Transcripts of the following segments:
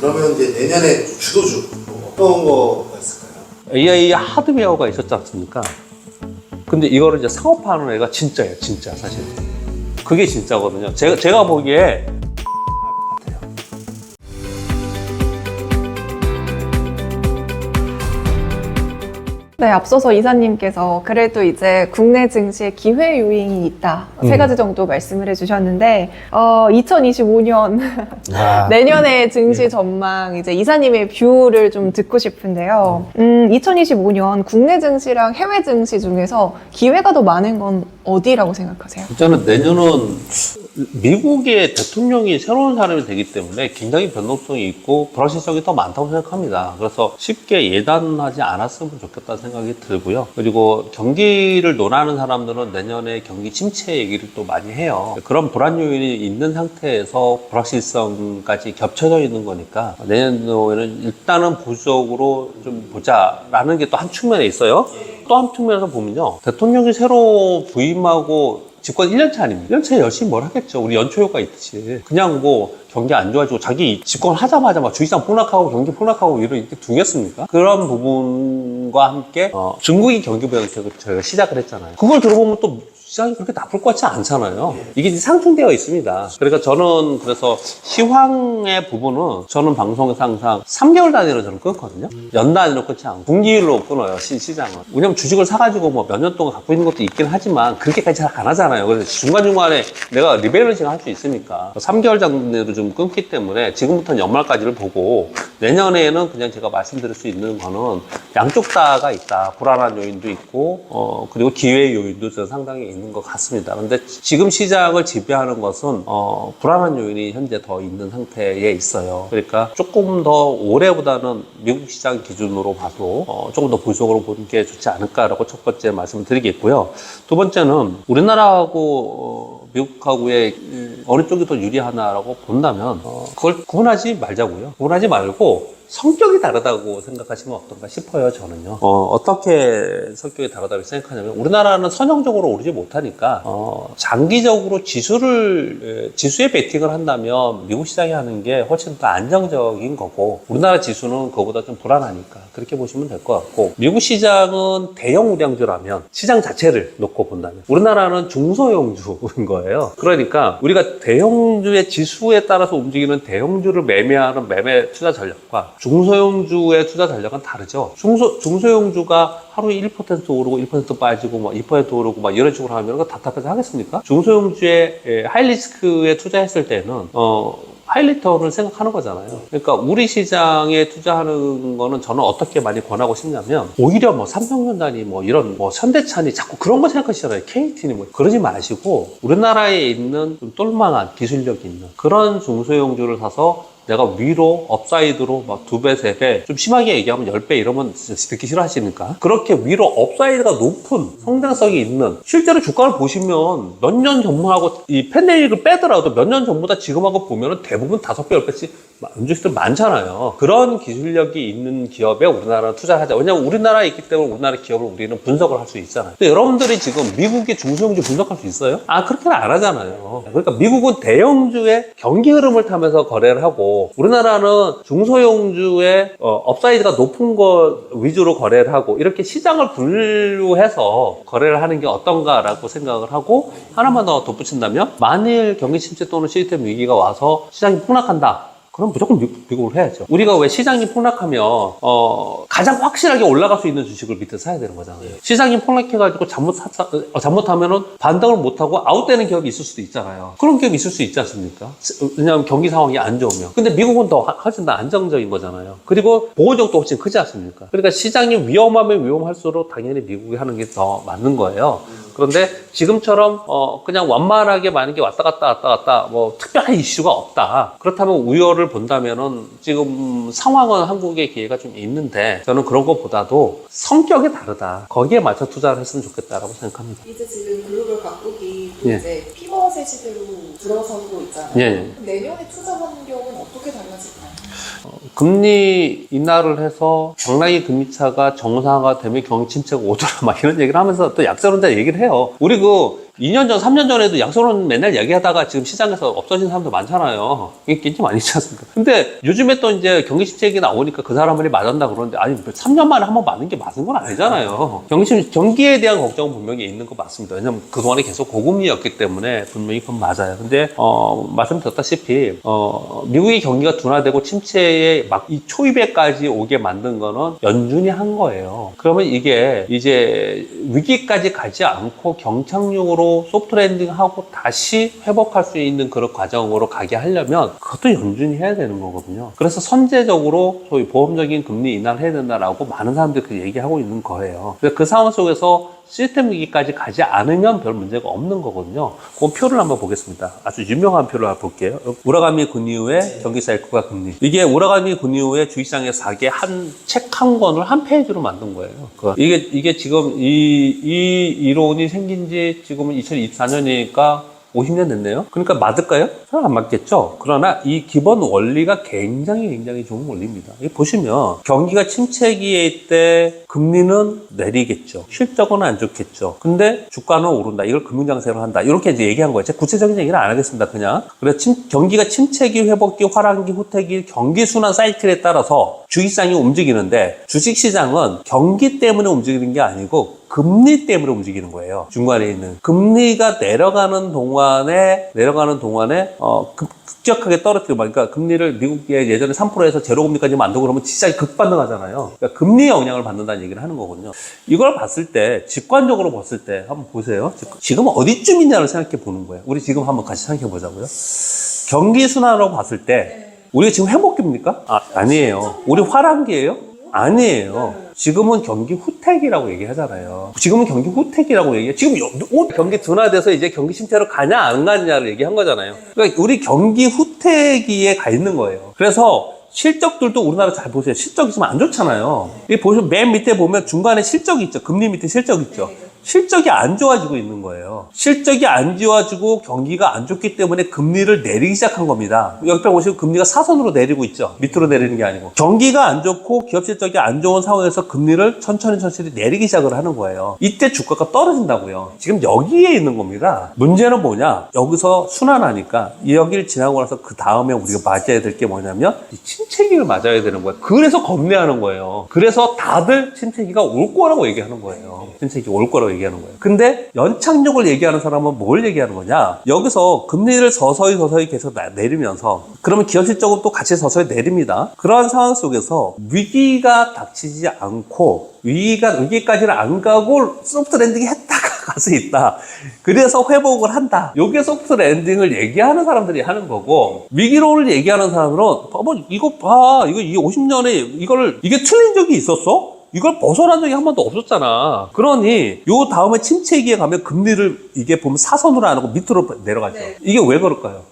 그러면 이제 내년에 주도주 어떤 거가 있을까요? AI 하드웨어가 있었지 않습니까? 근데 이거를 이제 상업화하는 애가 진짜예요, 진짜 사실. 그게 진짜거든요. 제가 보기에 네, 앞서서 이사님께서 그래도 이제 국내 증시에 기회 요인이 있다. 세 가지 정도 말씀을 해주셨는데, 2025년 내년의 증시 전망, 이제 이사님의 뷰를 좀 듣고 싶은데요. 2025년 국내 증시랑 해외 증시 중에서 기회가 더 많은 건 어디라고 생각하세요? 저는 내년은 미국의 대통령이 새로운 사람이 되기 때문에 굉장히 변동성이 있고 불확실성이 더 많다고 생각합니다. 그래서 쉽게 예단하지 않았으면 좋겠다는 생각이 들고요. 그리고 경기를 논하는 사람들은 내년에 경기 침체 얘기를 또 많이 해요. 그런 불안 요인이 있는 상태에서 불확실성까지 겹쳐져 있는 거니까 내년도에는 일단은 보수적으로 좀 보자라는 게 또 한 측면에 있어요. 또 한 측면에서 보면요. 대통령이 새로 부임하고 집권 1년차 아닙니까? 1년차에 열심히 뭘 하겠죠. 우리 연초효과 있듯이. 그냥 뭐 경기 안 좋아지고 자기 집권하자마자 막 주식시장 폭락하고 경기 폭락하고 이렇게 둥했습니까? 그런 부분과 함께 중국이 경기 부양책을 저희가 시작을 했잖아요. 그걸 들어보면 또 시장이 그렇게 나쁠 것 같지 않잖아요. 이게 이제 상충되어 있습니다. 그러니까 저는 그래서 시황의 부분은 저는 방송에서 항상 3개월 단위로 저는 끊거든요. 연 단위로 끊지 않고 분기일로 끊어요. 시장은. 왜냐면 주식을 사가지고 뭐 몇 년 동안 갖고 있는 것도 있긴 하지만 그렇게까지 잘 안 하잖아요. 그래서 중간중간에 내가 리밸런싱 할 수 있으니까 3개월 단위로 좀 끊기 때문에 지금부터는 연말까지를 보고 내년에는 그냥 제가 말씀드릴 수 있는 거는 양쪽 다가 있다. 불안한 요인도 있고 그리고 기회 요인도 저는 상당히 있는 것 같습니다. 근데 지금 시장을 지배하는 것은 불안한 요인이 현재 더 있는 상태에 있어요. 그러니까 조금 더 올해보다는 미국 시장 기준으로 봐도 조금 더 보수적으로 보는 게 좋지 않을까라고 첫 번째 말씀을 드리겠고요. 두 번째는 우리나라하고 미국하고의 어느 쪽이 더 유리하나라고 본다면 그걸 구분하지 말자고요. 구분하지 말고 성격이 다르다고 생각하시면 어떤가 싶어요, 저는요. 어떻게 성격이 다르다고 생각하냐면, 우리나라는 선형적으로 오르지 못하니까, 장기적으로 지수에 베팅을 한다면 미국 시장이 하는 게 훨씬 더 안정적인 거고, 우리나라 지수는 그거보다 좀 불안하니까, 그렇게 보시면 될 것 같고, 미국 시장은 대형 우량주라면, 시장 자체를 놓고 본다면, 우리나라는 중소형주인 거예요. 그러니까, 우리가 대형주의 지수에 따라서 움직이는 대형주를 매매하는 매매 투자 전략과 중소형주의 투자 전략은 다르죠. 중소형주가 하루에 1% 오르고 1% 빠지고 뭐 2% 오르고 막 이런 식으로 하면 그거 답답해서 하겠습니까? 중소형주의 하이리스크에 투자했을 때는 하이리턴을 생각하는 거잖아요. 그러니까 우리 시장에 투자하는 거는 저는 어떻게 많이 권하고 싶냐면 오히려 뭐 삼성전자니 뭐 이런 뭐 현대차니 자꾸 그런 거 생각하시잖아요. KT니 뭐 그러지 마시고 우리나라에 있는 좀 똘망한 기술력이 있는 그런 중소형주를 사서 내가 위로 업사이드로 막 2배, 3배 좀 심하게 얘기하면 10배 이러면 진짜 듣기 싫어하시니까 그렇게 위로 업사이드가 높은 성장성이 있는 실제로 주가를 보시면 몇 년 전하고 이 팬데믹을 빼더라도 몇 년 전보다 지금하고 보면은 대부분 5배, 10배씩 주식들 많잖아요. 그런 기술력이 있는 기업에 우리나라는 투자를 하자. 왜냐면 우리나라에 있기 때문에 우리나라 기업을 우리는 분석을 할 수 있잖아요. 근데 여러분들이 지금 미국의 중소형주 분석할 수 있어요? 그렇게는 안 하잖아요. 그러니까 미국은 대형주의 경기 흐름을 타면서 거래를 하고 우리나라는 중소형주의 업사이드가 높은 것 위주로 거래를 하고 이렇게 시장을 분류해서 거래를 하는 게 어떤가라고 생각을 하고 하나만 더 덧붙인다면 만일 경기 침체 또는 시스템 위기가 와서 시장이 폭락한다. 그럼 무조건 미국을 해야죠. 우리가 왜 시장이 폭락하면 가장 확실하게 올라갈 수 있는 주식을 밑에 사야 되는 거잖아요. 시장이 폭락해가지고 잘못하면은 반등을 못하고 아웃되는 기업이 있을 수도 있잖아요. 그런 기업이 있을 수 있지 않습니까? 왜냐하면 경기 상황이 안 좋으면. 근데 미국은 훨씬 더 안정적인 거잖아요. 그리고 보호적도 훨씬 크지 않습니까? 그러니까 시장이 위험하면 위험할수록 당연히 미국이 하는 게 더 맞는 거예요. 그런데 지금처럼 그냥 완만하게 많은 게 왔다 갔다 뭐 특별한 이슈가 없다. 그렇다면 우려를 본다면은 지금 상황은 한국의 기회가 좀 있는데 저는 그런 것보다도 성격이 다르다. 거기에 맞춰 투자를 했으면 좋겠다라고 생각합니다. 이제 지금 글로벌 각국이 또 예. 이제 피벗의 시대로 들어서고 있잖아요. 예. 내년에 투자 환경은 어떻게 달라질까요? 금리 인하를 해서 당락이 금리차가 정상화되면 경기 침체가 오더라 막 이런 얘기를 하면서 또 약세론자 얘기를 해요. 우리 그 2년 전, 3년 전에도 양서론 맨날 얘기하다가 지금 시장에서 없어진 사람도 많잖아요. 이게 낀지 많이 있지 않습니까? 근데 요즘에 또 이제 경기 침체기 나오니까 그 사람들이 맞았나 그러는데, 아니, 3년 만에 한 번 맞는 게 맞은 건 아니잖아요. 경기에 대한 걱정은 분명히 있는 거 맞습니다. 왜냐면 그동안에 계속 고금리였기 때문에 분명히 그건 맞아요. 근데, 말씀드렸다시피, 미국의 경기가 둔화되고 침체에 막 이 초입에까지 오게 만든 거는 연준이 한 거예요. 그러면 이게 이제 위기까지 가지 않고 경착륙으로 소프트 랜딩하고 다시 회복할 수 있는 그런 과정으로 가게 하려면 그것도 연준이 해야 되는 거거든요. 그래서 선제적으로 소위 보험적인 금리 인하를 해야 된다라고 많은 사람들이 그 얘기하고 있는 거예요. 그래서 그 상황 속에서 시스템 위기까지 가지 않으면 별 문제가 없는 거거든요. 그 표를 한번 보겠습니다. 아주 유명한 표를 한번 볼게요. 우라카미 군이후의 경기 사이클과 금리. 이게 우라카미 군이후의 주식시장에서 사기에 책 한 권을 한 페이지로 만든 거예요. 이게 지금 이 이론이 생긴 지 지금은 2024년이니까 50년 됐네요. 그러니까 맞을까요? 잘 안 맞겠죠. 그러나 이 기본 원리가 굉장히 좋은 원리입니다. 보시면 경기가 침체기에 있을 때 금리는 내리겠죠. 실적은 안 좋겠죠. 근데 주가는 오른다. 이걸 금융장세로 한다. 이렇게 이제 얘기한 거예요. 제가 구체적인 얘기는 안 하겠습니다. 그냥. 그래서 경기가 침체기, 회복기, 화랑기, 후퇴기, 경기 순환 사이클에 따라서 주식시장이 움직이는데 주식시장은 경기 때문에 움직이는 게 아니고 금리 때문에 움직이는 거예요. 중간에 있는 금리가 내려가는 동안에 급격하게 떨어뜨리고, 그러니까 금리를 미국에 예전에 3%에서 제로금리까지 만들고 그러면 시장이 급반등하잖아요. 그러니까 금리에 영향을 받는다는 얘기를 하는 거거든요. 이걸 봤을 때 직관적으로 봤을 때 한번 보세요. 지금 어디쯤 있냐를 생각해 보는 거예요. 우리 지금 한번 같이 생각해 보자고요. 경기 순환으로 봤을 때 우리가 지금 회복기입니까? 아니에요. 우리 화랑기예요? 아니에요. 지금은 경기 후퇴기라고 얘기하잖아요. 지금은 경기 후퇴기라고 얘기해요. 지금 경기 둔화돼서 이제 경기 침체로 가냐 안 가냐를 얘기한 거잖아요. 그러니까 우리 경기 후퇴기에 가 있는 거예요. 그래서 실적들도 우리나라 잘 보세요. 실적이 지금 안 좋잖아요. 이 보시면 맨 밑에 보면 중간에 실적이 있죠. 금리 밑에 실적 있죠. 실적이 안 좋아지고 있는 거예요. 실적이 안 좋아지고 경기가 안 좋기 때문에 금리를 내리기 시작한 겁니다. 옆에 보시면 금리가 사선으로 내리고 있죠. 밑으로 내리는 게 아니고. 경기가 안 좋고 기업 실적이 안 좋은 상황에서 금리를 천천히 내리기 시작을 하는 거예요. 이때 주가가 떨어진다고요. 지금 여기에 있는 겁니다. 문제는 뭐냐? 여기서 순환하니까 여기를 지나고 나서 그 다음에 우리가 맞아야 될 게 뭐냐면 이 침체기를 맞아야 되는 거예요. 그래서 겁내하는 거예요. 그래서 다들 침체기가 올 거라고 얘기하는 거예요. 침체기 올 거라고 얘기하는 거예요. 근데 연착륙을 얘기하는 사람은 뭘 얘기하는 거냐? 여기서 금리를 서서히 계속 내리면서, 그러면 기업 실적은 또 같이 서서히 내립니다. 그러한 상황 속에서 위기가 닥치지 않고 위기까지는 안 가고 소프트 랜딩이 했다가 갈 수 있다. 그래서 회복을 한다. 요게 소프트 랜딩을 얘기하는 사람들이 하는 거고, 위기론을 얘기하는 사람들은 이거 봐. 이게 50년에 이게 틀린 적이 있었어? 이걸 벗어난 적이 한 번도 없었잖아. 그러니 요 다음에 침체기에 가면 금리를 이게 보면 사선으로 안 하고 밑으로 내려가죠. 이게 왜 그럴까요?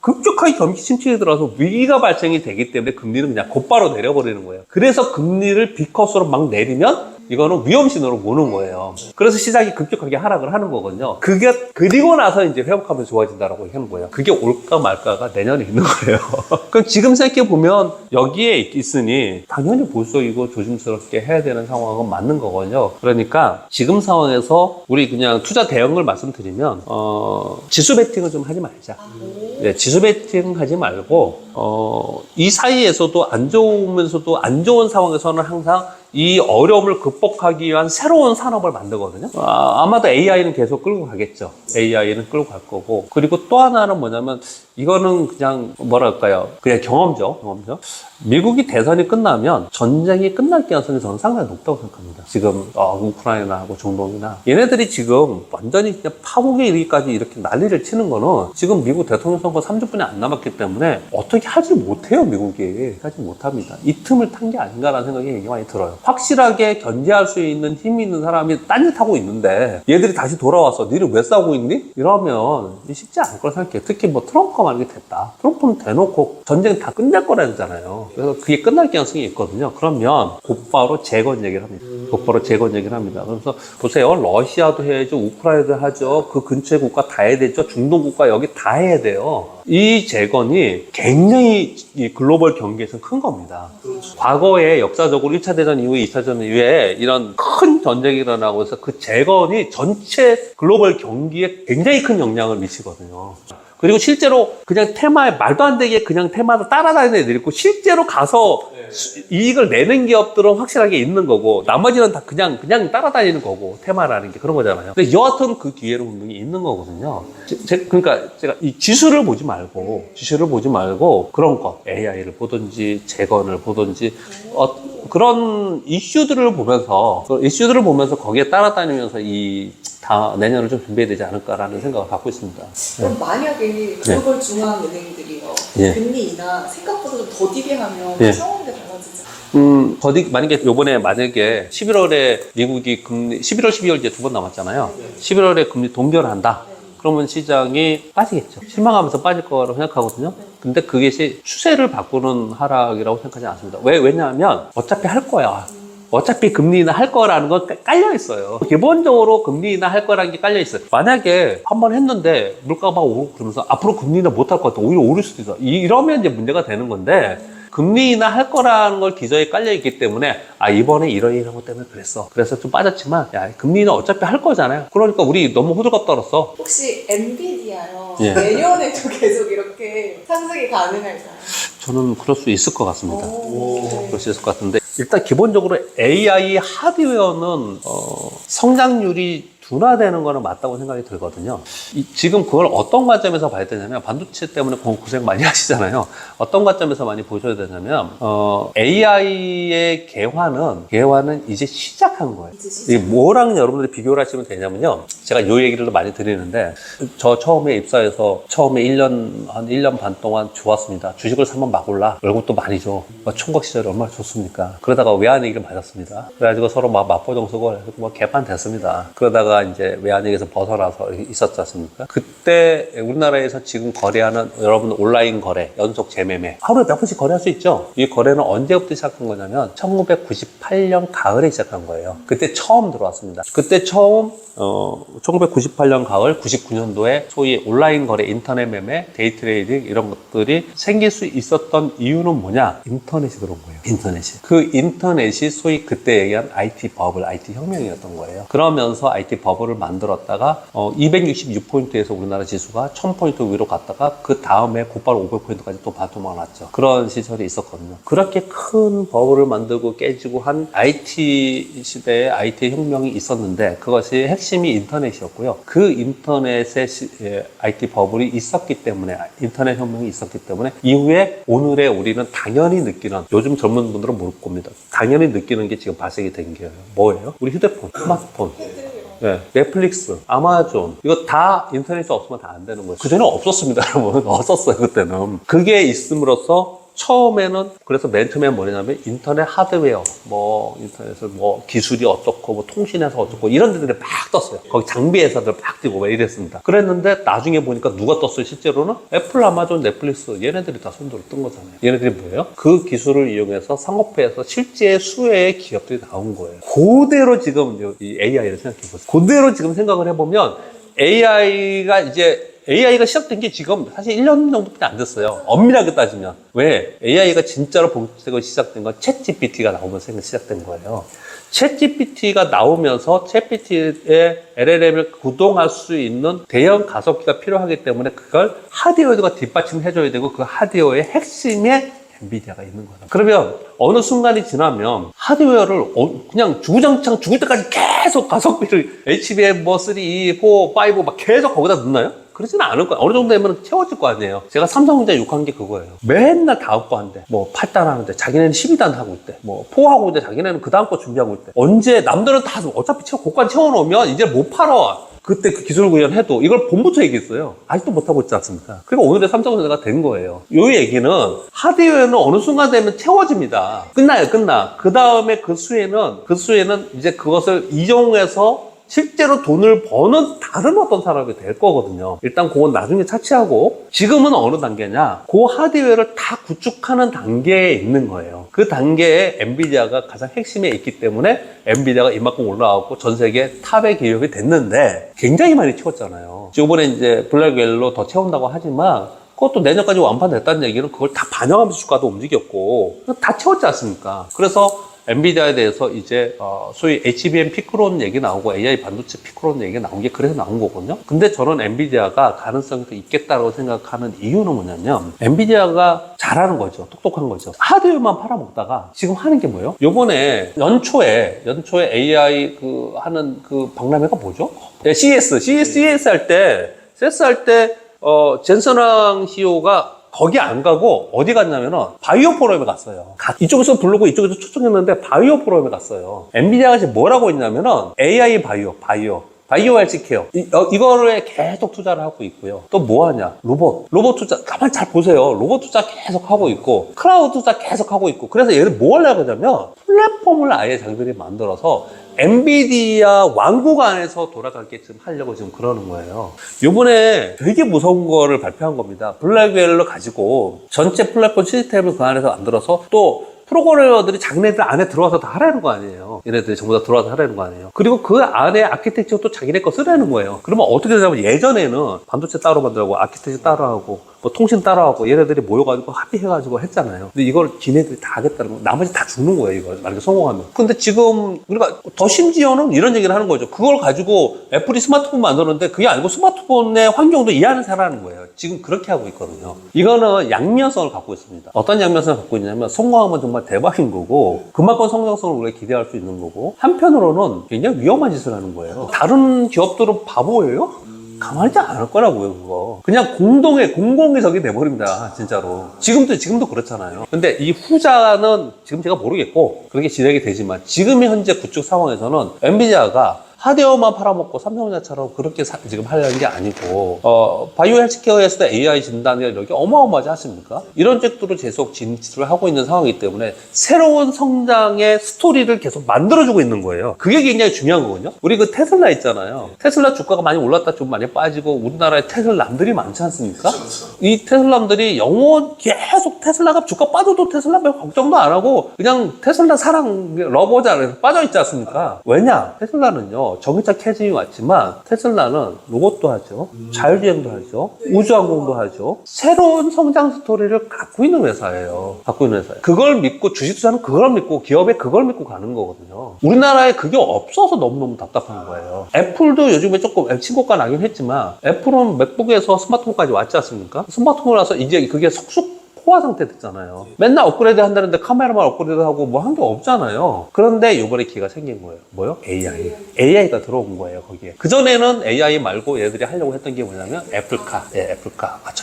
급격하게 경기 침체에 들어서 위기가 발생이 되기 때문에 금리는 그냥 곧바로 내려버리는 거예요. 그래서 금리를 B컷으로 막 내리면 이거는 위험 신호로 보는 거예요. 그래서 시장이 급격하게 하락을 하는 거거든요. 그리고 나서 이제 회복하면 좋아진다라고 하는 거예요. 그게 올까 말까가 내년에 있는 거예요. 그럼 지금 생각해보면 여기에 있으니 당연히 보수적이고 조심스럽게 해야 되는 상황은 맞는 거거든요. 그러니까 지금 상황에서 우리 그냥 투자 대응을 말씀드리면, 지수 베팅을 좀 하지 말자. 네, 지수 베팅 하지 말고, 이 사이에서도 안 좋으면서도 안 좋은 상황에서는 항상 이 어려움을 극복하기 위한 새로운 산업을 만들거든요. 아마도 AI는 계속 끌고 가겠죠. AI는 끌고 갈 거고. 그리고 또 하나는 뭐냐면, 이거는 그냥 뭐랄까요. 그냥 경험죠. 미국이 대선이 끝나면 전쟁이 끝날 가능성이 저는 상당히 높다고 생각합니다. 지금 우크라이나하고 중동이나 얘네들이 지금 완전히 그냥 파국에 이르기까지 이렇게 난리를 치는 거는 지금 미국 대통령 선거 30분이 안 남았기 때문에 어떻게 하지 못해요. 미국이 하지 못합니다. 이 틈을 탄 게 아닌가라는 생각이 굉장히 많이 들어요. 확실하게 견제할 수 있는 힘이 있는 사람이 딴짓하고 있는데 얘들이 다시 돌아와서 니를 왜 싸우고 있니? 이러면 쉽지 않을 거라 생각해요. 특히 뭐 트럼프가 만약에 됐다. 트럼프는 대놓고 전쟁 다 끝낼 거라잖아요. 그래서 그게 끝날 가능성이 있거든요. 그러면 곧바로 재건 얘기를 합니다. 그래서 보세요. 러시아도 해야죠. 우크라이나도 하죠. 그 근처의 국가 다 해야 되죠. 중동 국가 여기 다 해야 돼요. 이 재건이 굉장히 이 글로벌 경기에서 큰 겁니다. 그렇죠. 과거에 역사적으로 1차 대전 이후에 2차 대전 이후에 이런 큰 전쟁이 일어나고 해서 그 재건이 전체 글로벌 경기에 굉장히 큰 영향을 미치거든요. 그리고 실제로 그냥 테마에 말도 안 되게 그냥 테마를 따라다니는 애들이 있고 실제로 가서 이익을 내는 기업들은 확실하게 있는 거고 나머지는 다 그냥 따라다니는 거고 테마라는 게 그런 거잖아요. 근데 여하튼 그 뒤에는 분명히 있는 거거든요. 그러니까 제가 이 지수를 보지 말고 그런 것 AI를 보든지 재건을 보든지 그런 이슈들을 보면서 거기에 따라다니면서 다 내년을 좀 준비해야 되지 않을까라는 생각을 갖고 있습니다. 그럼 만약에 글로벌 중앙은행들이요 예. 금리 인하 생각보다 좀 더디게 하면 예. 상황이 달라지죠. 만약에 11월에 미국이 금리, 11월, 12월 이제 2번 남았잖아요. 11월에 금리 동결한다. 그러면 시장이 빠지겠죠. 실망하면서 빠질 거라고 생각하거든요. 근데 그것이 추세를 바꾸는 하락이라고 생각하지 않습니다. 왜냐하면 어차피 할 거야. 어차피 금리 인하 할 거라는 건 깔려 있어요. 기본적으로 금리 인하 할 거라는 게 깔려 있어요. 만약에 한번 했는데 물가가 막 오르고 그러면서 앞으로 금리 인하 못 할 것 같아. 오히려 오를 수도 있어. 이러면 이제 문제가 되는 건데 금리 인하 할 거라는 걸 기저에 깔려 있기 때문에 이번에 이런 것 때문에 그래서 좀 빠졌지만 금리 인하 어차피 할 거잖아요. 그러니까 우리 너무 호들갑 떨었어. 혹시 엔비디아요 예. 내년에도 계속 이렇게 상승이 가능할까요? 저는 그럴 수 있을 것 같습니다. 오. 그럴 수 있을 것 같은데 일단 기본적으로 AI 하드웨어는 성장률이 둔화되는 거는 맞다고 생각이 들거든요. 지금 그걸 어떤 관점에서 봐야 되냐면 반도체 때문에 고생 많이 하시잖아요. 어떤 관점에서 많이 보셔야 되냐면 AI의 개화는 이제 시작한 거예요. 이 뭐랑 여러분들이 비교를 하시면 되냐면요. 제가 요 얘기를 많이 드리는데 저 처음에 입사해서 처음에 1년 반 동안 좋았습니다. 주식을 사면 막 올라. 월급도 많이 줘. 총각 시절에 얼마나 좋습니까? 그러다가 외환위기를 맞았습니다. 그래가지고 서로 막 맞보정 쓰고 개판 됐습니다. 그러다가 이제 외환위기에서 벗어나서 있었지 않습니까? 그때 우리나라에서 지금 거래하는 여러분 온라인 거래, 연속 재매매 하루에 몇 번씩 거래할 수 있죠? 이 거래는 언제부터 시작한 거냐면 1998년 가을에 시작한 거예요. 그때 처음 들어왔습니다. 그때 처음 1998년 가을 99년도에 소위 온라인 거래, 인터넷 매매, 데이 트레이딩 이런 것들이 생길 수 있었던 이유는 뭐냐? 인터넷이 들어온 거예요. 인터넷이. 그 인터넷이 소위 그때 얘기한 IT 버블, IT 혁명이었던 거예요. 그러면서 IT 버블을 만들었다가 266포인트에서 우리나라 지수가 1000포인트 위로 갔다가 그 다음에 곧바로 500포인트까지 또 반토막 났죠. 그런 시절이 있었거든요. 그렇게 큰 버블을 만들고 깨지고 한 IT 시대에 IT 혁명이 있었는데 그것이 핵심이 인터넷이었고요. 그 인터넷의 IT 버블이 있었기 때문에 인터넷 혁명이 있었기 때문에 이후에 오늘의 우리는 당연히 느끼는 요즘 젊은 분들은 모를 겁니다. 당연히 느끼는 게 지금 발생이 된 게 뭐예요? 우리 휴대폰, 스마트폰. 네, 넷플릭스, 아마존 이거 다 인터넷이 없으면 다 안 되는 거예요. 그전에 없었습니다. 여러분. 없었어요 그때는. 그게 있음으로써 처음에는 그래서 맨 처음에 뭐냐면 인터넷 하드웨어 인터넷을 기술이 어떻고 통신에서 어떻고 이런 데들이 막 떴어요. 거기 장비 회사들 막 뛰고 막 이랬습니다. 그랬는데 나중에 보니까 누가 떴어요? 실제로는 애플, 아마존, 넷플릭스 얘네들이 다 손들어 뜬 거잖아요. 얘네들이 뭐예요? 그 기술을 이용해서 상업화해서 실제 수혜의 기업들이 나온 거예요. 그대로 지금 이 AI를 생각해 보세요. 그대로 지금 생각을 해보면 AI가 시작된 게 지금 사실 1년 정도밖에 안 됐어요. 엄밀하게 따지면. 왜? AI가 진짜로 본격적으로 시작된 건 챗GPT가 나오면서 시작된 거예요. 챗GPT가 나오면서 챗GPT의 LLM을 구동할 수 있는 대형 가속기가 필요하기 때문에 그걸 하드웨어가 뒷받침해줘야 되고 그 하드웨어의 핵심에 엔비디아가 있는 거죠. 그러면 어느 순간이 지나면 하드웨어를 그냥 주구장창 죽을 때까지 계속 가속비를 HBM 3, 4, 5 막 계속 거기다 넣나요? 그러지는 않을 거예요. 어느 정도 되면 채워질 거 아니에요. 제가 삼성전자 욕한 게 그거예요. 맨날 다음 거 한대. 8단 하는데 자기네는 12단 하고 있대. 4 하고 있는데 자기네는 그 다음 거 준비하고 있대. 언제 남들은 다 어차피 고관 채워놓으면 이제 못 팔아. 그때 그 기술 구현해도 이걸 봄부터 얘기했어요. 아직도 못하고 있지 않습니까? 그리고 오늘의 삼성전자가 된 거예요. 이 얘기는 하드웨어는 어느 순간 되면 채워집니다. 끝나. 그 다음에 그 수혜는 이제 그것을 이용해서 실제로 돈을 버는 다른 어떤 사람이 될 거거든요. 일단 그건 나중에 차치하고 지금은 어느 단계냐? 그 하드웨어를 다 구축하는 단계에 있는 거예요. 그 단계에 엔비디아가 가장 핵심에 있기 때문에 엔비디아가 이만큼 올라가고 전 세계 탑의 기업이 됐는데 굉장히 많이 채웠잖아요. 이번에 이제 블랙웰로 더 채운다고 하지만 그것도 내년까지 완판됐다는 얘기는 그걸 다 반영하면서 주가도 움직였고 다 채웠지 않습니까? 그래서 엔비디아에 대해서 이제 소위 HBM 피크론 얘기 나오고 AI 반도체 피크론 얘기 나온 게 그래서 나온 거거든요. 근데 저는 엔비디아가 가능성이 더 있겠다고 생각하는 이유는 뭐냐면 엔비디아가 잘하는 거죠. 똑똑한 거죠. 하드웨어만 팔아먹다가 지금 하는 게 뭐예요? 요번에 연초에 AI 하는 박람회가 뭐죠? 네, CES 할 때 젠슨왕 CEO가 거기 안 가고 어디 갔냐면은 바이오 포럼에 갔어요. 이쪽에서 부르고 이쪽에서 초청했는데 바이오 포럼에 갔어요. 엔비디아가 지금 뭐라고 했냐면은 AI 바이오 헬스케어 이거를 계속 투자를 하고 있고요. 또 뭐 하냐? 로봇 투자 가만 잘 보세요. 로봇 투자 계속 하고 있고 클라우드 투자 계속 하고 있고 그래서 얘들 뭐 하려고 하냐면 플랫폼을 아예 자기들이 만들어서 엔비디아 왕국 안에서 돌아가게끔 하려고 지금 그러는 거예요. 요번에 되게 무서운 거를 발표한 겁니다. 블랙웰을 가지고 전체 플랫폼 시스템을 그 안에서 만들어서 또 프로그래머들이 자기네들 안에 들어와서 다 하라는 거 아니에요. 얘네들이 전부 다 들어와서 하라는 거 아니에요. 그리고 그 안에 아키텍처도 또 자기네 거 쓰라는 거예요. 그러면 어떻게 되냐면 예전에는 반도체 따로 만들고 아키텍처 따로 하고 뭐 통신 따로 하고 얘네들이 모여가지고 합의해가지고 했잖아요. 근데 이걸 지네들이 다 하겠다는 거 나머지 다 죽는 거예요. 이거 만약에 성공하면. 근데 지금 그러니까 더 심지어는 이런 얘기를 하는 거죠. 그걸 가지고 애플이 스마트폰 만드는데 그게 아니고 스마트폰의 환경도 이해하는 사람인 거예요. 지금 그렇게 하고 있거든요. 이거는 양면성을 갖고 있습니다. 어떤 양면성을 갖고 있냐면 성공하면 정말 대박인 거고 그만큼 성장성을 우리가 기대할 수 있는 거고 한편으로는 굉장히 위험한 짓을 하는 거예요. 다른 기업들은 바보예요? 가만히 있지 않을 거라고요, 그거. 그냥 공공의 적이 돼버립니다, 진짜로. 지금도 그렇잖아요. 근데 이 후자는 지금 제가 모르겠고, 그렇게 진행이 되지만, 지금 현재 구축 상황에서는 엔비디아가 하드웨어만 팔아먹고 삼성전자처럼 그렇게 지금 하려는 게 아니고 바이오 헬스케어에서도 AI 진단이나 이런 게 어마어마하지 않습니까? 이런 쪽으로 계속 진출을 하고 있는 상황이기 때문에 새로운 성장의 스토리를 계속 만들어주고 있는 거예요. 그게 굉장히 중요한 거거든요. 우리 그 테슬라 있잖아요. 테슬라 주가가 많이 올랐다 좀 많이 빠지고 우리나라에 테슬라남들이 많지 않습니까? 이 테슬라남들이 계속 테슬라가 주가 빠져도 테슬라 별 걱정도 안 하고 그냥 테슬라 사랑 러버잖아요. 빠져있지 않습니까? 왜냐? 테슬라는요. 전기차 캐즘이 왔지만 테슬라는 로봇도 하죠. 자율주행도 하죠. 우주항공도 하죠. 새로운 성장 스토리를 갖고 있는 회사예요. 그걸 믿고 주식 투자는 그걸 믿고 기업에 그걸 믿고 가는 거거든요. 우리나라에 그게 없어서 너무너무 답답한 거예요. 애플도 요즘에 조금 신고가 나긴 했지만 애플은 맥북에서 스마트폰까지 왔지 않습니까? 스마트폰 와서 이제 그게 포화 상태 됐잖아요. 맨날 업그레이드 한다는데 카메라만 업그레이드 하고 뭐 한 게 없잖아요. 그런데 이번에 기회가 생긴 거예요. 뭐요? AI가 들어온 거예요, 거기에. 그전에는 AI 말고 얘들이 하려고 했던 게 뭐냐면 애플카.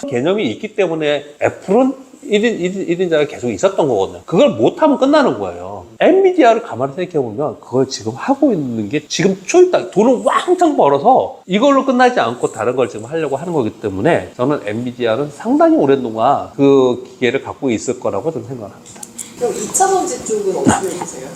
개념이 있기 때문에 애플은 1인자가 계속 있었던 거거든요. 그걸 못하면 끝나는 거예요. 엔비디아를 가만히 생각해보면 그걸 지금 하고 있는 게 지금 초입당 돈을 왕창 벌어서 이걸로 끝나지 않고 다른 걸 지금 하려고 하는 거기 때문에 저는 엔비디아는 상당히 오랜 동안 그 기회를 갖고 있을 거라고 저는 생각을 합니다. 그럼 2차 전지 쪽은 어떻게 보세요?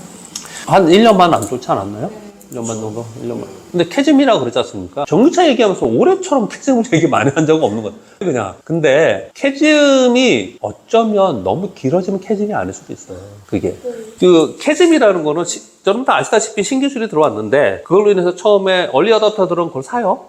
한 1년 반 안 좋지 않았나요? 1년 반 정도? 1년 반. 근데 캐즘이라고 그랬지 않습니까? 전기차 얘기하면서 올해처럼 캐즘을 얘기 많이 한 적은 없는 것 같아요. 그냥. 근데 캐즘이 어쩌면 너무 길어지면 캐즘이 아닐 수도 있어요. 그게. 그 캐즘이라는 거는 여러분 다 아시다시피 신기술이 들어왔는데 그걸로 인해서 처음에 얼리 어댑터들은 그걸 사요.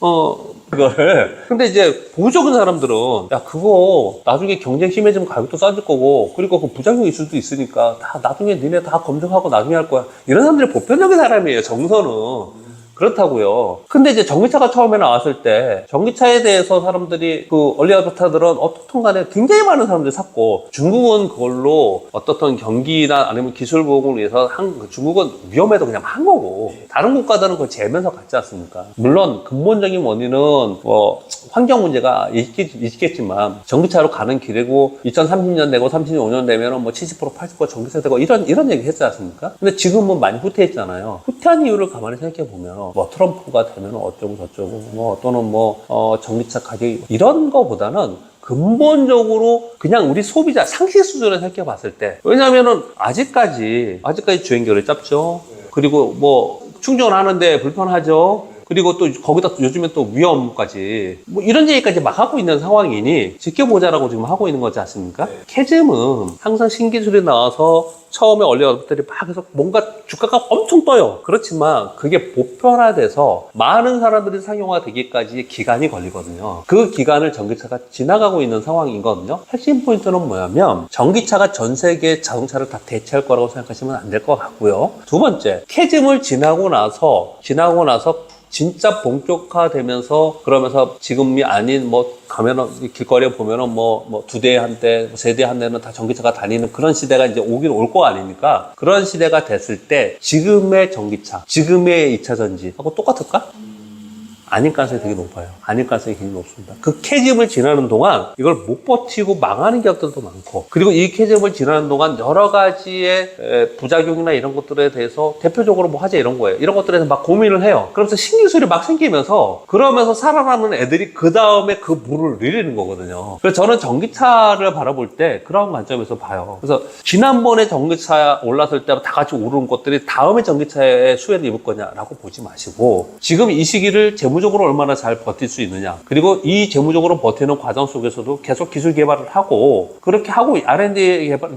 그거를. 근데 이제 보조적인 사람들은 야 그거 나중에 경쟁 심해지면 가격도 싸질 거고 그리고 그 부작용이 있을 수도 있으니까 다 나중에 니네 다 검증하고 나중에 할 거야. 이런 사람들이 보편적인 사람이에요. 정서는. 그렇다고요. 근데 이제 전기차가 처음에 나왔을 때 전기차에 대해서 사람들이 그 얼리 어댑터들은 어떻든 간에 굉장히 많은 사람들이 샀고 중국은 그걸로 어떻든 경기나 아니면 기술 보급을 위해서 중국은 위험해도 그냥 한 거고 다른 국가들은 그걸 재면서 갔지 않습니까? 물론 근본적인 원인은 뭐 환경 문제가 있겠지만 전기차로 가는 길이고 2030년 되고 35년 되면은 뭐 70% 80% 전기차 되고 이런 얘기 했지 않습니까? 근데 지금은 많이 후퇴했잖아요. 후퇴한 이유를 가만히 생각해 보면 뭐 트럼프가 되면 어쩌고 저쩌고 뭐 또는 뭐 전기차 가격이 이런 거보다는 근본적으로 그냥 우리 소비자 상식 수준을 생각해 봤을 때 왜냐면은 아직까지 주행 거리 짧죠. 그리고 뭐 충전하는데 불편하죠. 그리고 또 거기다 요즘엔 또 위험까지 뭐 이런 얘기까지 막 하고 있는 상황이니 지켜보자라고 지금 하고 있는 거지 않습니까? 캐즘은 항상 신기술이 나와서 처음에 얼리 어댑터들이 막 해서 뭔가 주가가 엄청 떠요. 그렇지만 그게 보편화돼서 많은 사람들이 상용화되기까지 기간이 걸리거든요. 그 기간을 전기차가 지나가고 있는 상황이거든요. 핵심 포인트는 뭐냐면 전기차가 전 세계 자동차를 다 대체할 거라고 생각하시면 안 될 것 같고요. 두 번째, 캐즘을 지나고 나서 진짜 본격화되면서 그러면서 지금이 아닌 뭐 가면은 길거리에 보면은 뭐 두 대에 한 대, 세 대에 한 대는 다 전기차가 다니는 그런 시대가 이제 오긴 올 거 아닙니까? 그런 시대가 됐을 때 지금의 전기차, 지금의 2차 전지하고 똑같을까? 아닐 가능성이 되게 높아요. 아닐 가능성이 굉장히 높습니다. 그 캐즘을 지나는 동안 이걸 못 버티고 망하는 기업들도 많고, 그리고 이 캐즘을 지나는 동안 여러 가지의 부작용이나 이런 것들에 대해서 대표적으로 뭐 하자 이런 거예요. 이런 것들에 대해서 막 고민을 해요. 그러면서 신기술이 막 생기면서 그러면서 살아나는 애들이 그 다음에 그 물을 내리는 거거든요. 그래서 저는 전기차를 바라볼 때 그런 관점에서 봐요. 그래서 지난번에 전기차 올랐을 때 다 같이 오르는 것들이 다음에 전기차에 수혜를 입을 거냐라고 보지 마시고 지금 이 시기를 재무적으로 얼마나 잘 버틸 수 있느냐, 그리고 이 재무적으로 버티는 과정 속에서도 계속 기술 개발을 하고 그렇게 하고 R&D 개발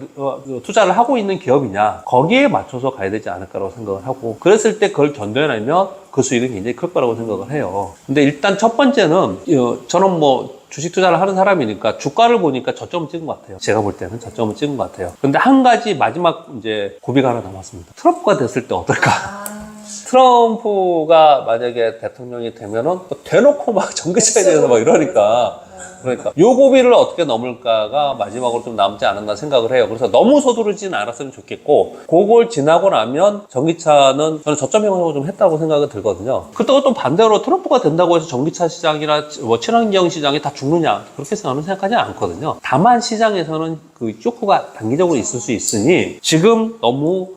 투자를 하고 있는 기업이냐, 거기에 맞춰서 가야 되지 않을까라고 생각을 하고, 그랬을 때 그걸 견뎌내면 그 수익은 굉장히 클 거라고 생각을 해요. 근데 일단 첫 번째는 저는 뭐 주식 투자를 하는 사람이니까 주가를 보니까 저점을 찍은 것 같아요. 제가 볼 때는 저점을 찍은 것 같아요. 근데 한 가지 마지막 이제 고비가 하나 남았습니다. 트럼프가 됐을 때 어떨까? 트럼프가 만약에 대통령이 되면은 대놓고 막 전기차에 대해서 막 이러니까, 그러니까 요 고비를 어떻게 넘을까가 마지막으로 좀 남지 않았나 생각을 해요. 그래서 너무 서두르지는 않았으면 좋겠고, 그걸 지나고 나면 전기차는 저는 저점 형성을 좀 했다고 생각이 들거든요. 그렇다고 또 반대로 트럼프가 된다고 해서 전기차 시장이나 뭐 친환경 시장이 다 죽느냐, 그렇게 저는 생각하지 않거든요. 다만 시장에서는 그 쇼크가 단기적으로 있을 수 있으니 지금 너무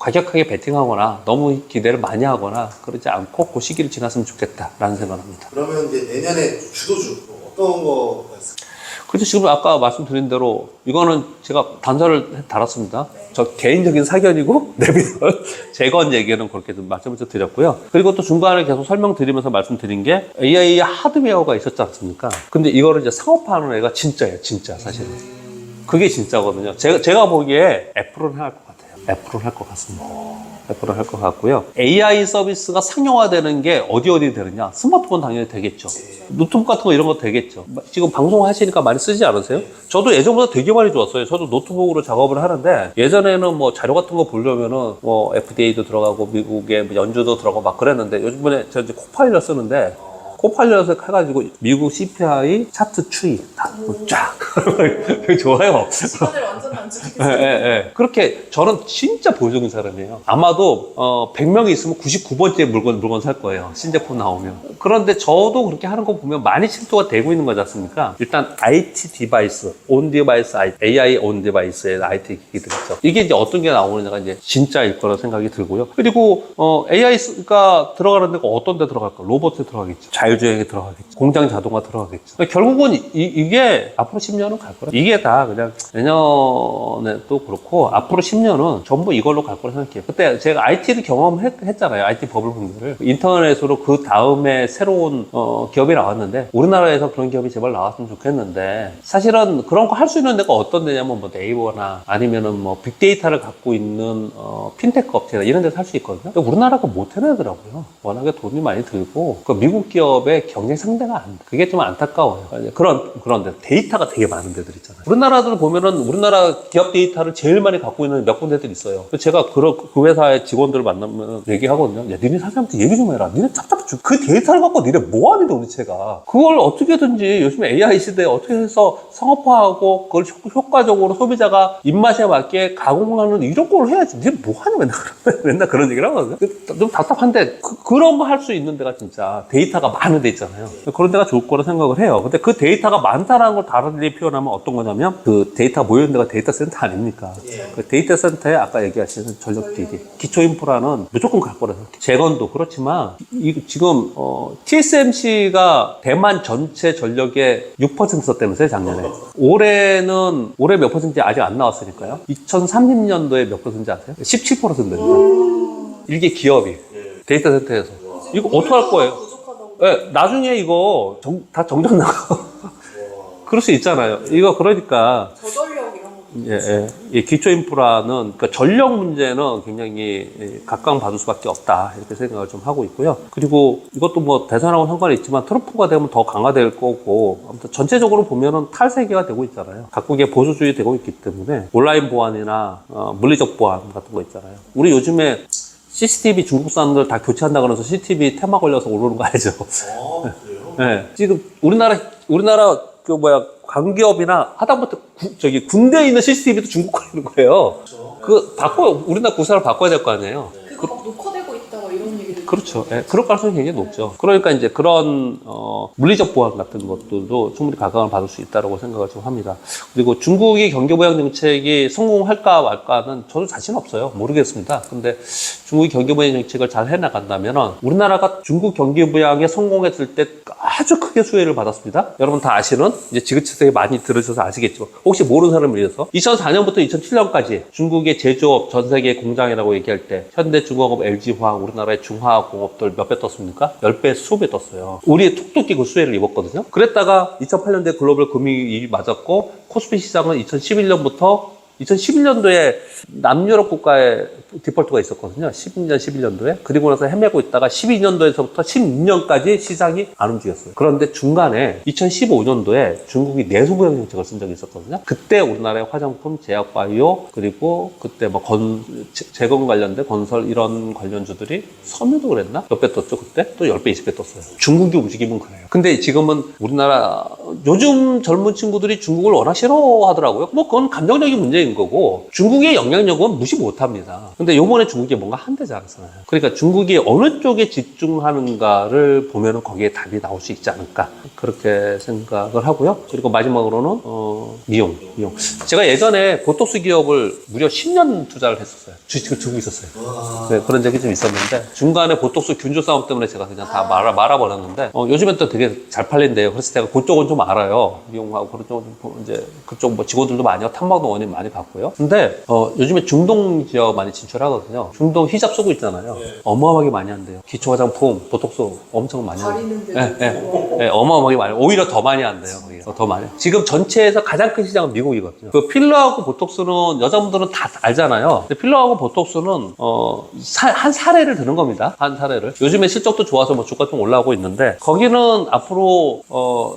과격하게 베팅하거나 너무 기대를 많이 하거나 그러지 않고 그 시기를 지났으면 좋겠다라는 생각을 합니다. 그러면 이제 내년에 주도주 어떤 거가 있을까요? 그래서 지금 아까 말씀드린 대로 이거는 제가 단서를 달았습니다. 저 개인적인 사견이고 내비들 재건 얘기는 그렇게 좀 말씀을 드렸고요. 그리고 또 중간에 계속 설명드리면서 말씀드린 게 AI 하드웨어가 있었지 않습니까? 근데 이거를 이제 상업화하는 애가 진짜예요, 진짜 사실은. 그게 진짜거든요. 제가 보기에 애플은 할 것 같아요. 애플은 할 것 같습니다. 애플은 할 것 같고요. AI 서비스가 상용화되는 게 어디 되느냐? 스마트폰 당연히 되겠죠. 노트북 같은 거 이런 거 되겠죠. 지금 방송 하시니까 많이 쓰지 않으세요? 저도 예전보다 되게 많이 좋았어요. 저도 노트북으로 작업을 하는데 예전에는 뭐 자료 같은 거 보려면은 뭐 FDA도 들어가고 미국의 연주도 들어가고 막 그랬는데 요즘에 저 이제 코파일럿 쓰는데 코파일럿을 해가지고 미국 CPI 차트 추이 다 쫙 좋아요. 시간을 완전 단축했어요. 예. 그렇게 저는 진짜 보수적인 사람이에요. 아마도 100명이 있으면 99번째 물건 살 거예요. 신제품 나오면. 그런데 저도 그렇게 하는 거 보면 많이 침투가 되고 있는 거지 않습니까? 일단 IT 디바이스, 온 디바이스, AI 온 디바이스의 IT 기기들 있죠. 이게 이제 어떤 게 나오느냐가 이제 진짜일 거라 생각이 들고요. 그리고 AI가 들어가는 데가 어떤 데 들어갈까? 로봇에 들어가겠죠. 자율주행에 들어가겠죠. 공장 자동화 들어가겠죠. 그러니까 결국은 이게 앞으로 10년은 갈 거라. 이게 다 그냥 내년에도 그렇고 앞으로 10년은 전부 이걸로 갈 거라 생각해요. 그때 제가 IT를 경험했잖아요. IT 버블 붕괴를. 인터넷으로 그 다음에 새로운 기업이 나왔는데 우리나라에서 그런 기업이 제발 나왔으면 좋겠는데 사실은 그런 거 할 수 있는 데가 어떤 데냐면 뭐 네이버나 아니면은 뭐 빅데이터를 갖고 있는 핀테크 업체나 이런 데서 할 수 있거든요. 근데 우리나라가 못 해내더라고요. 워낙에 돈이 많이 들고 그 미국 기업의 경쟁 상대가 안 돼. 그게 좀 안타까워요. 그런데 데이터가 되게 많은 데들 있잖아요. 우리나라들 보면은 우리나라 기업 데이터를 제일 많이 갖고 있는 몇 군데들 있어요. 제가 그 회사의 직원들을 만나면 얘기하거든요. 야, 니네 사장한테 얘기 좀 해라. 니네 답답해. 그 데이터를 갖고 니네 뭐 하는데 도대체가. 그걸 어떻게든지 요즘 AI 시대에 어떻게 해서 상업화하고 그걸 효과적으로 소비자가 입맛에 맞게 가공하는 이런 걸 해야지. 니네 뭐 하냐 맨날 그런 얘기를 하거든요. 좀 답답한데 그런 거 할 수 있는 데가 진짜 데이터가 많은 데 있잖아요. 그런 데가 좋을 거라 생각을 해요. 근데 그 데이터가 많다라는 걸 다른 데 표현하면 어떤 거냐면 그 데이터 모이는 데가 데이터 센터 아닙니까? 그 데이터 센터에 아까 얘기하시는 전력 대기, 기초 인프라는 무조건 갈 거라 생각해요. 재건도 그렇지만 지금 TSMC가 대만 전체 전력의 6% 썼다면서요, 작년에. 올해 몇 퍼센트 아직 안 나왔으니까요. 2030년도에 몇 퍼센트 아세요? 17%입니다. 일개 기업이 데이터 센터에서. 이거 어떡할 거예요? 부족하다고. 네, 나중에 이거 다 정전 나가. 그럴 수 있잖아요. 이거 그러니까. 저전력 이런 거. 이 기초 인프라는, 그러니까 전력 문제는 굉장히 각광받을 수밖에 없다. 이렇게 생각을 좀 하고 있고요. 그리고 이것도 뭐 대선하고 상관이 있지만 트럼프가 되면 더 강화될 거고, 아무튼 전체적으로 보면은 탈세계가 되고 있잖아요. 각국의 보수주의 되고 있기 때문에 온라인 보안이나 물리적 보안 같은 거 있잖아요. 우리 요즘에 CCTV 중국산들 다 교체한다 그러면서 CCTV 테마 걸려서 오르는 거 알죠? 그래요? 네. 지금 우리나라 관기업이나 하다못해 군대에 있는 CCTV도 중국 걸리는 거예요. 우리나라 국산을 바꿔야 될 거 아니에요. 그거 막 녹화되고 있다 뭐 이런 얘기도. 그렇죠. 예, 그럴 가능성이 굉장히 높죠. 그러니까 이제 그런 물리적 보안 같은 것들도 충분히 각광을 받을 수 있다고 생각을 좀 합니다. 그리고 중국이 경제부양 정책이 성공할까 말까는 저도 자신 없어요. 모르겠습니다. 근데 중국이 경제부양 정책을 잘 해나간다면 우리나라가 중국 경제부양에 성공했을 때 아주 크게 수혜를 받았습니다. 여러분 다 아시는 이제 지그치스에 많이 들으셔서 아시겠죠. 혹시 모르는 사람을 위해서 2004년부터 2007년까지 중국의 제조업 전 세계 공장이라고 얘기할 때 현대중공업, LG화학, 우리나라의 중화공업들 몇 배 떴습니까? 10배, 20배 떴어요. 우리의 톡톡히 그 수혜를 입었거든요. 그랬다가 2008년도에 글로벌 금융위기 맞았고 코스피 시장은 2011년도에 남유럽 국가의 디폴트가 있었거든요. 12년, 11년도에. 그리고 나서 헤매고 있다가 12년도에서부터 16년까지 시장이 안 움직였어요. 그런데 중간에 2015년도에 중국이 내수부양 정책을 쓴 적이 있었거든요. 그때 우리나라의 화장품, 제약바이오, 그리고 그때 뭐 재건 관련된 건설 이런 관련주들이 섬유도 그랬나? 몇 배 떴죠, 그때? 또 10배, 20배 떴어요. 중국이 움직이면 그래요. 근데 지금은 우리나라, 요즘 젊은 친구들이 중국을 워낙 싫어하더라고요. 뭐 그건 감정적인 문제인 거고, 중국의 영향력은 무시 못 합니다. 근데 요번에 중국이 뭔가 한대지 않았잖아요. 그러니까 중국이 어느 쪽에 집중하는가를 보면은 거기에 답이 나올 수 있지 않을까. 그렇게 생각을 하고요. 그리고 마지막으로는, 미용. 제가 예전에 보톡스 기업을 무려 10년 투자를 했었어요. 주식을 주고 있었어요. 네, 그런 적이 좀 있었는데, 중간에 보톡스 균조 싸움 때문에 제가 그냥 다 말아버렸는데, 요즘엔 또 되게 잘 팔린대요. 그래서 제가 그쪽은 좀 알아요. 미용하고 그런 쪽은 이제 그쪽 뭐 직원들도 많이 하고 탐방도 많이 받고요. 근데, 요즘에 중동 지역 많이 진출하거든요. 중동 히잡 쓰고 있잖아요. 어마어마하게 많이 한대요. 기초 화장품, 보톡스 엄청 많이 한대요. 네, 어마어마하게 많이. 오히려 더 많이 한대요. 더 많이. 지금 전체에서 가장 큰 시장은 미국이거든요. 그 필러하고 보톡스는 여자분들은 다 알잖아요. 근데 필러하고 보톡스는 한 사례를 드는 겁니다. 한 사례를. 요즘에 실적도 좋아서 뭐 주가 좀 올라오고 있는데 거기는 앞으로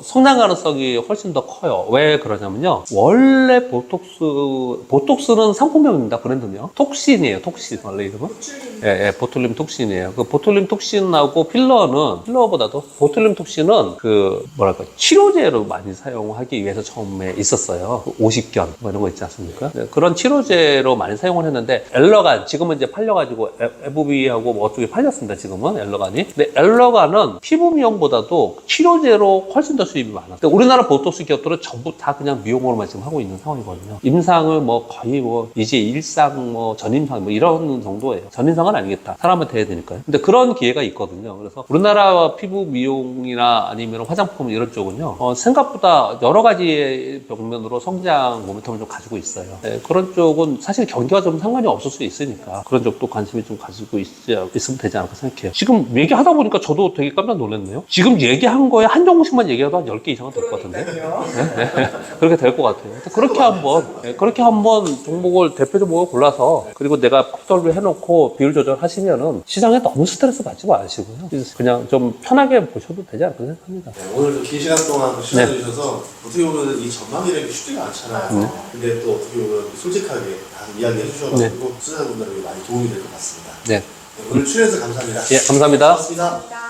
성장 가능성이 훨씬 더 커요. 왜 그러냐면요. 원래 보톡스는 상품명입니다. 브랜드명. 톡신이에요. 톡신 원래 이름은. 예, 보툴륨 톡신이에요. 그 보툴륨 톡신하고 필러보다도 보툴륨 톡신은 치료제로 많이 사용하기 위해서 처음에 있었어요. 50견 뭐 이런 거 있지 않습니까? 네, 그런 치료제로 많이 사용을 했는데 엘러간 지금은 이제 팔려가지고 FB하고 뭐 어떻게 팔렸습니다. 지금은 엘러간이. 근데 엘러간은 피부 미용보다도 치료제로 훨씬 더 수입이 많아. 근데 우리나라 보톡스 기업들은 전부 다 그냥 미용으로만 지금 하고 있는 상황이거든요. 임상을 뭐 거의 뭐 이제 일상 뭐 전임상 뭐 이런 정도예요. 전임상은 아니겠다. 사람한테 해야 되니까요. 근데 그런 기회가 있거든요. 그래서 우리나라 피부 미용이나 아니면 화장품 이런 쪽은요. 생각보다 여러 가지 벽면으로 성장 모멘텀을 좀 가지고 있어요. 네, 그런 쪽은 사실 경기와 좀 상관이 없을 수 있으니까 그런 쪽도 관심이 좀 가지고 있으면 되지 않을까 생각해요. 지금 얘기하다 보니까 저도 되게 깜짝 놀랐네요. 지금 얘기한 거에 한 종목씩만 얘기해도 한 10개 이상은 될 것 같은데. 네. 그렇게 될 것 같아요. 그렇게 한번 종목을 대표 종목을 골라서 그리고 내가 포트폴리오 해놓고 비율 조절하시면은 시장에 너무 스트레스 받지 마시고요. 그냥 좀 편하게 보셔도 되지 않을까 생각합니다. 네, 오늘도 긴 시간 동안 시간 주셔서 어떻게 보면 이 전망이라는 게 쉽지가 않잖아요. 근데 또 어떻게 보면 솔직하게 다 이야기해 주셔가지고 투자자분들에게 많이 도움이 될 것 같습니다. 네. 오늘 출연해서 감사합니다. 예, 감사합니다. 고맙습니다.